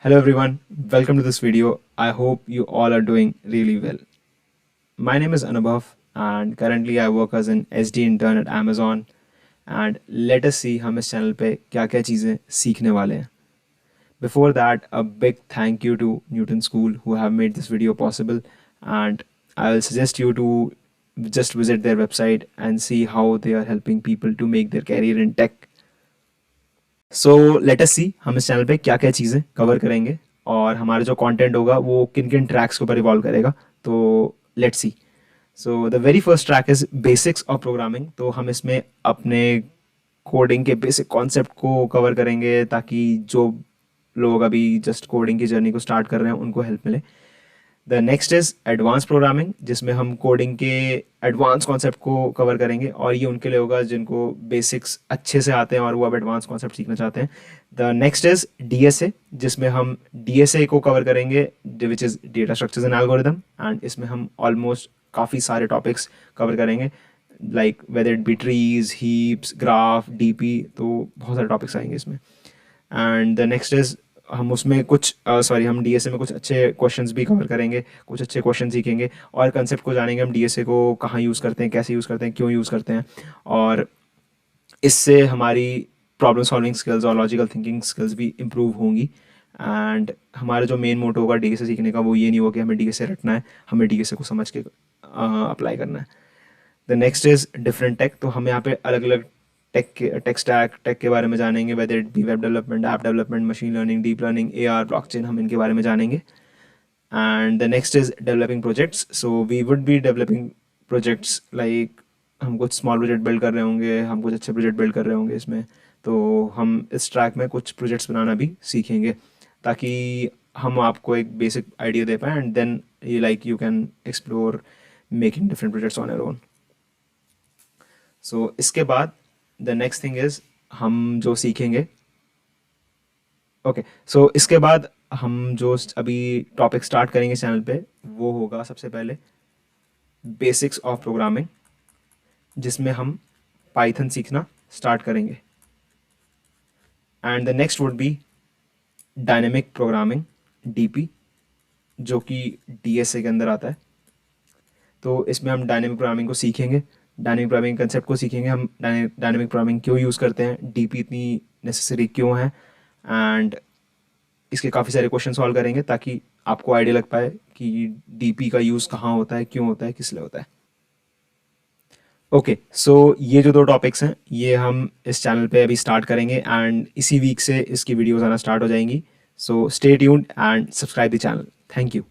Hello everyone, welcome to this video. I hope you all are doing really well. My name is Anubhav and currently I work as an SD intern at Amazon and let us see हम इस channel पे क्या क्या चीज़ें सीखने वाले हैं. Before that, a big thank you to Newton School who have made this video possible, and I'll suggest you to just visit their website and see how they are helping people to make their career in tech. So let us see हम इस channel पे क्या क्या चीज़ें cover करेंगे और हमारा जो कंटेंट होगा वो किन किन ट्रैक्स के ऊपर इवॉल्व करेगा. तो let's see. So the very first track is basics of programming. तो हम इसमें अपने कोडिंग के बेसिक कॉन्सेप्ट को कवर करेंगे ताकि जो लोग अभी जस्ट कोडिंग की जर्नी को स्टार्ट कर रहे हैं उनको हेल्प मिले. The next is advance programming जिसमें हम कोडिंग के एडवांस कॉन्सेप्ट को कवर करेंगे और ये उनके लिए होगा जिनको बेसिक्स अच्छे से आते हैं और वो अब एडवांस कॉन्सेप्ट सीखना चाहते हैं. द नेक्स्ट इज डीएसए जिसमें हम डीएसए को कवर करेंगे which is data structures and algorithm, and इसमें हम ऑलमोस्ट काफ़ी सारे टॉपिक्स कवर करेंगे like weather it B trees, heaps, graph, DP. तो बहुत सारे टॉपिक्स आएंगे इसमें. एंड द नेक्स्ट इज हम उसमें कुछ हम डीएसए में कुछ अच्छे क्वेश्चंस भी कवर करेंगे, कुछ अच्छे क्वेश्चन सीखेंगे और कंसेप्ट को जानेंगे हम डीएसए को कहाँ यूज़ करते हैं, कैसे यूज़ करते हैं, क्यों यूज़ करते हैं. और इससे हमारी प्रॉब्लम सॉल्विंग स्किल्स और लॉजिकल थिंकिंग स्किल्स भी इम्प्रूव होंगी. एंड हमारा जो मेन मोटो होगा डीएसए सीखने का वो ये नहीं होगा कि हमें डीएसए रटना है, हमें डीएसए को समझ के अप्लाई करना है. The next is different tech. तो हम यहाँ पे अलग अलग टेक स्टैक टेक के बारे में जानेंगे, whether it be web development, app development, machine learning, deep learning, AR, blockchain, हम इनके बारे में जानेंगे. And the next is developing projects. So we would be developing projects like हम कुछ स्मॉल प्रोजेक्ट बिल्ड कर रहे होंगे, हम कुछ अच्छे प्रोजेक्ट बिल्ड कर रहे होंगे इसमें. तो हम इस ट्रैक में कुछ प्रोजेक्ट्स बनाना भी सीखेंगे ताकि हम आपको एक बेसिक आइडिया दे पाएँ and then you can explore making different projects on your own. So इसके बाद द नेक्स्ट थिंग इज हम जो सीखेंगे सो इसके बाद हम जो अभी टॉपिक स्टार्ट करेंगे चैनल पे वो होगा सबसे पहले बेसिक्स ऑफ प्रोग्रामिंग जिसमें हम पाइथन सीखना स्टार्ट करेंगे. And the next would be dynamic programming DP जो कि डीएसए के अंदर आता है. तो इसमें हम डायनेमिक प्रोग्रामिंग को सीखेंगे, डायनेमिक प्रोग्रामिंग कंसेप्ट को सीखेंगे, हम डायनेमिक प्रोग्रामिंग क्यों यूज़ करते हैं, डीपी इतनी नेसेसरी क्यों है, एंड इसके काफ़ी सारे क्वेश्चन सॉल्व करेंगे ताकि आपको आइडिया लग पाए कि डीपी का यूज़ कहाँ होता है, क्यों होता है, किस लिए होता है. सो ये जो दो टॉपिक्स हैं ये हम इस चैनल पे अभी स्टार्ट करेंगे एंड इसी वीक से इसकी वीडियोज़ आना स्टार्ट हो जाएंगी. So stay tuned and subscribe the channel. Thank you.